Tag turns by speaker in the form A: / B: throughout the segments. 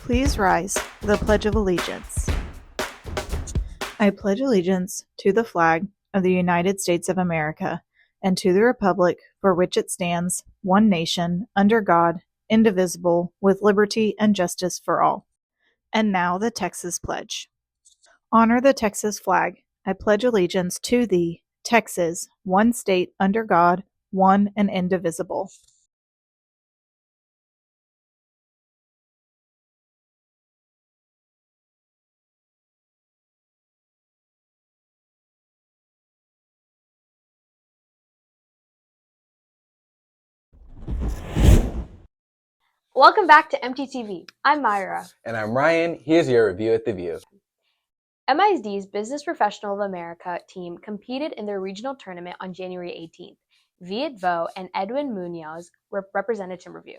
A: Please rise for the Pledge of Allegiance. I pledge allegiance to the flag of the United States of America and to the republic for which it stands, one nation, under God, indivisible, with liberty and justice for all. And now the Texas Pledge. Honor the Texas flag. I pledge allegiance to thee, Texas, one state under God, one and indivisible.
B: Welcome back to MTTV. I'm Myra.
C: And I'm Ryan. Here's your review at The View.
B: MISD's Business Professional of America team competed in their regional tournament on January 18th. Viet Vo and Edwin Munoz represented Timberview.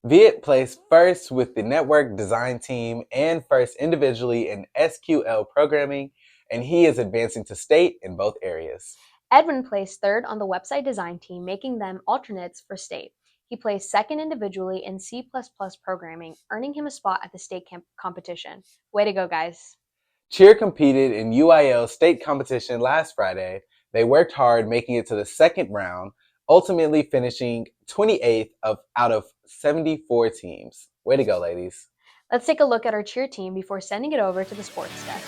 C: Viet placed first with the network design team and first individually in SQL programming, and he is advancing to state in both areas.
B: Edwin placed third on the website design team, making them alternates for state. He placed second individually in C++ programming, earning him a spot at the state competition. Way to go, guys.
C: Cheer competed in UIL state competition last Friday. They worked hard, making it to the second round, ultimately finishing 28th out of 74 teams. Way to go, ladies.
B: Let's take a look at our cheer team before sending it over to the sports desk.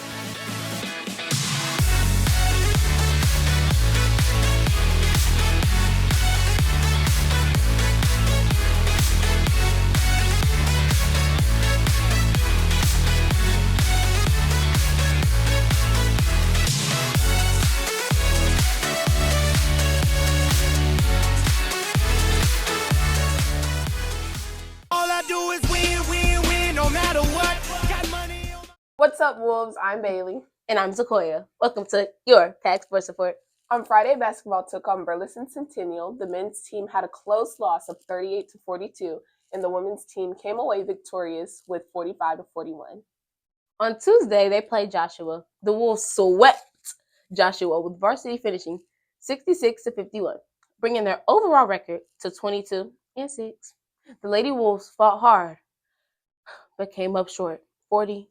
D: What's up, Wolves? I'm Bailey.
E: And I'm Sequoia. Welcome to your Tag Sports Report.
D: On Friday, basketball took on Burleson Centennial. The men's team had a close loss of 38-42, and the women's team came away victorious with 45-41.
E: On Tuesday, they played Joshua. The Wolves swept Joshua with varsity finishing 66-51, bringing their overall record to 22-6. The Lady Wolves fought hard, but came up short, 40-46.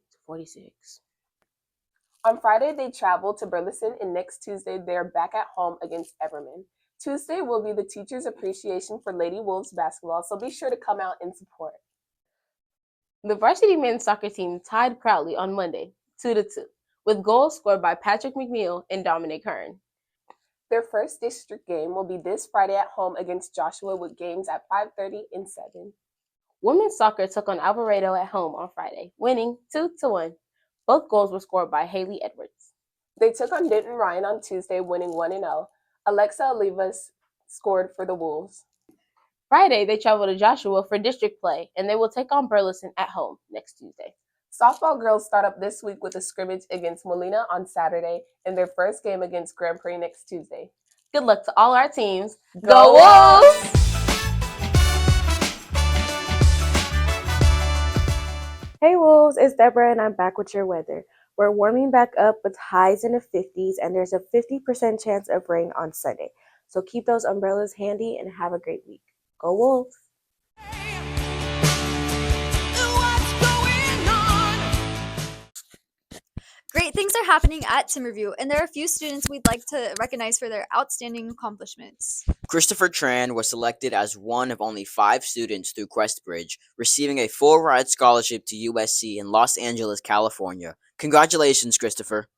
D: On Friday, they traveled to Burleson, and next Tuesday, they're back at home against Everman. Tuesday will be the Teachers' Appreciation for Lady Wolves basketball, so be sure to come out and support.
E: The varsity men's soccer team tied proudly on Monday, 2-2, with goals scored by Patrick McNeil and Dominic Hearn.
D: Their first district game will be this Friday at home against Joshua with games at 5:30 and 7.
E: Women's soccer took on Alvarado at home on Friday, winning 2-1. Both goals were scored by Haley Edwards.
D: They took on Denton Ryan on Tuesday, winning 1-0. Alexa Olivas scored for the Wolves.
E: Friday, they traveled to Joshua for district play, and they will take on Burleson at home next Tuesday.
D: Softball girls start up this week with a scrimmage against Molina on Saturday and their first game against Grand Prix next Tuesday.
E: Good luck to all our teams. Go Wolves!
F: Hey Wolves, it's Deborah and I'm back with your weather. We're warming back up with highs in the 50s and there's a 50% chance of rain on Sunday. So keep those umbrellas handy and have a great week. Go Wolves!
G: Great things are happening at Timberview, and there are a few students we'd like to recognize for their outstanding accomplishments.
H: Christopher Tran was selected as one of only 5 students through Questbridge, receiving a full-ride scholarship to USC in Los Angeles, California. Congratulations, Christopher.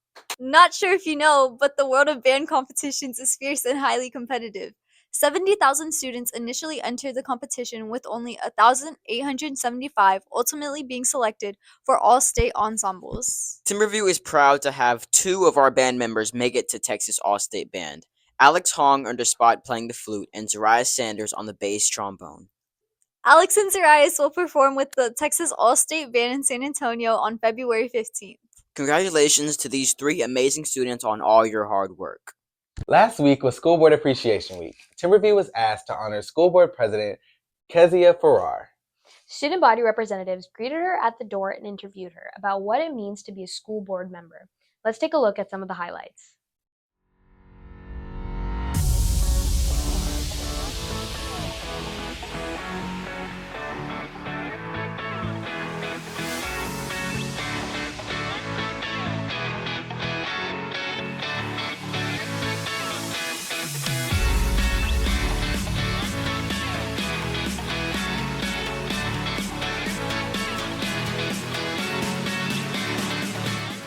G: Not sure if you know, but the world of band competitions is fierce and highly competitive. 70,000 students initially entered the competition, with only 1,875 ultimately being selected for all state ensembles.
H: Timberview is proud to have 2 of our band members make it to Texas All-State Band. Alex Hong earned a spot playing the flute and Zariah Sanders on the bass trombone.
G: Alex and Zariah will perform with the Texas All-State Band in San Antonio on February 15th.
H: Congratulations to these 3 amazing students on all your hard work.
C: Last week was School Board Appreciation Week. Timberview was asked to honor School Board President Kezia Farrar.
B: Student body representatives greeted her at the door and interviewed her about what it means to be a school board member. Let's take a look at some of the highlights.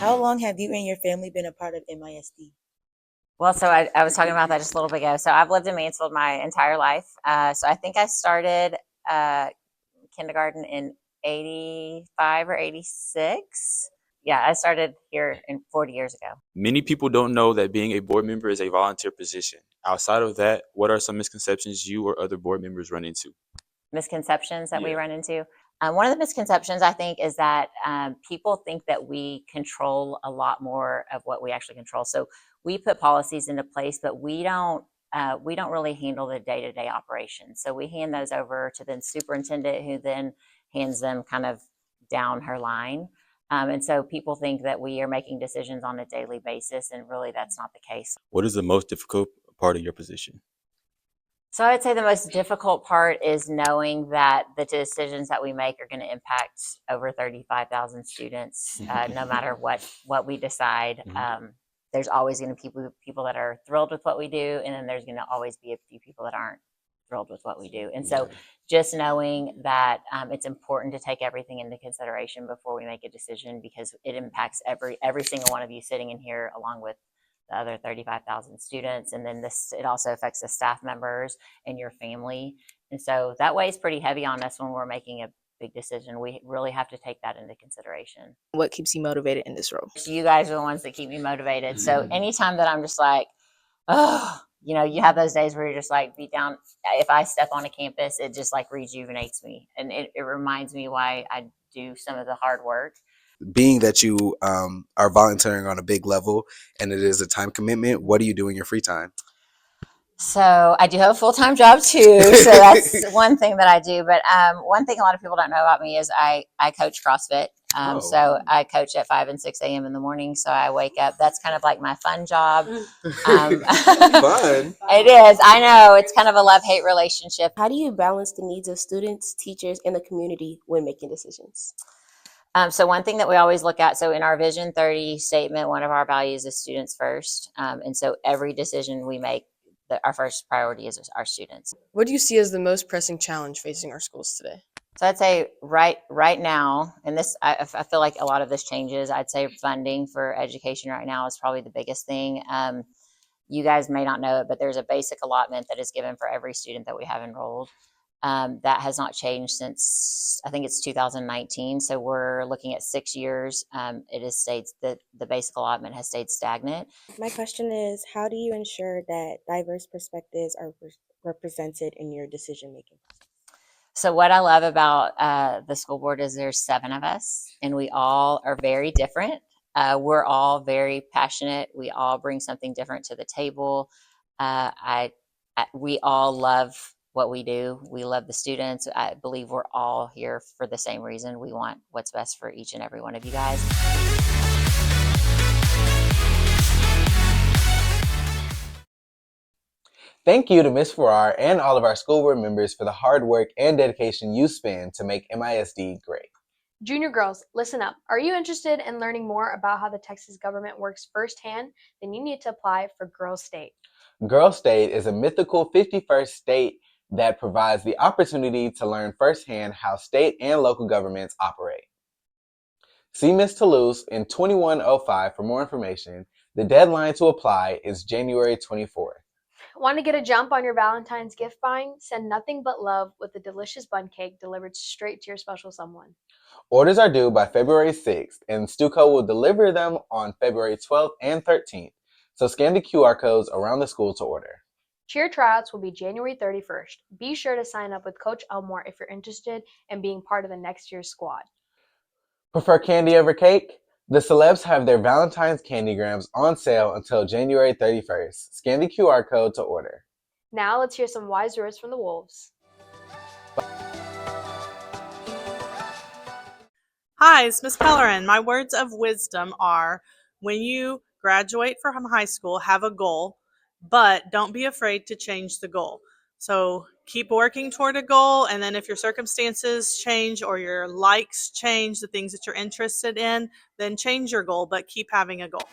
I: How long have you and your family been a part of MISD?
J: Well, so I was talking about that just a little bit ago. So I've lived in Mansfield my entire life. So I think I started kindergarten in 85 or 86. Yeah, I started here 40 years ago.
K: Many people don't know that being a board member is a volunteer position. Outside of that, what are some misconceptions you or other board members run into?
J: Misconceptions that we run into. One of the misconceptions I think is that people think that we control a lot more of what we actually control. So we put policies into place, but we don't really handle the day-to-day operations. So we hand those over to the superintendent, who then hands them kind of down her line. And so people think that we are making decisions on a daily basis, and really that's not the case.
K: What is the most difficult part of your position?
J: So I'd say the most difficult part is knowing that the decisions that we make are going to impact over 35,000 students, no matter what we decide. There's always going to be people that are thrilled with what we do, and then there's going to always be a few people that aren't thrilled with what we do. And so just knowing that it's important to take everything into consideration before we make a decision, because it impacts every single one of you sitting in here, along with the other 35,000 students. And then it also affects the staff members and your family. And so that weighs pretty heavy on us when we're making a big decision. We really have to take that into consideration.
E: What keeps you motivated in this role?
J: You guys are the ones that keep me motivated. So anytime that I'm just like, oh, you have those days where you're just like beat down. If I step on a campus, it just like rejuvenates me. And it reminds me why I do some of the hard work.
C: Being that you are volunteering on a big level and it is a time commitment, what do you do in your free time?
J: So I do have a full-time job too. So that's one thing that I do. But one thing a lot of people don't know about me is I coach CrossFit. So I coach at 5 and 6 a.m. in the morning. So I wake up. That's kind of like my fun job.
C: Fun.
J: It is. I know. It's kind of a love-hate relationship.
E: How do you balance the needs of students, teachers, and the community when making decisions?
J: So one thing that we always look at, so in our Vision 30 statement, one of our values is students first. And so every decision we make, our first priority is our students.
L: What do you see as the most pressing challenge facing our schools today?
J: So I'd say right now, and this I feel like a lot of this changes. I'd say funding for education right now is probably the biggest thing. You guys may not know it, but there's a basic allotment that is given for every student that we have enrolled. That has not changed since, I think it's 2019. So we're looking at 6 years. It has stayed, the basic allotment has stayed stagnant.
F: My question is, how do you ensure that diverse perspectives are represented in your decision making?
J: So what I love about the school board is there's 7 of us, and we all are very different. We're all very passionate. We all bring something different to the table. We all love what we do. We love the students. I believe we're all here for the same reason. We want what's best for each and every one of you guys.
C: Thank you to Ms. Farrar and all of our school board members for the hard work and dedication you spend to make MISD great.
B: Junior girls, listen up. Are you interested in learning more about how the Texas government works firsthand? Then you need to apply for Girls State.
C: Girls State is a mythical 51st state that provides the opportunity to learn firsthand how state and local governments operate. See Ms. Toulouse in 2105 for more information. The deadline to apply is January 24th.
B: Want to get a jump on your Valentine's gift buying? Send nothing but love with a delicious bun cake delivered straight to your special someone.
C: Orders are due by February 6th, and Stuco will deliver them on February 12th and 13th. So scan the QR codes around the school to order.
B: Cheer tryouts will be January 31st. Be sure to sign up with Coach Elmore if you're interested in being part of the next year's squad.
C: Prefer candy over cake? The celebs have their Valentine's candygrams on sale until January 31st. Scan the QR code to order.
B: Now let's hear some wise words from the Wolves.
M: Hi, it's Miss Pellerin. My words of wisdom are, when you graduate from high school, have a goal, but don't be afraid to change the goal. So keep working toward a goal, and then if your circumstances change or your likes change, the things that you're interested in, then change your goal, but keep having a goal.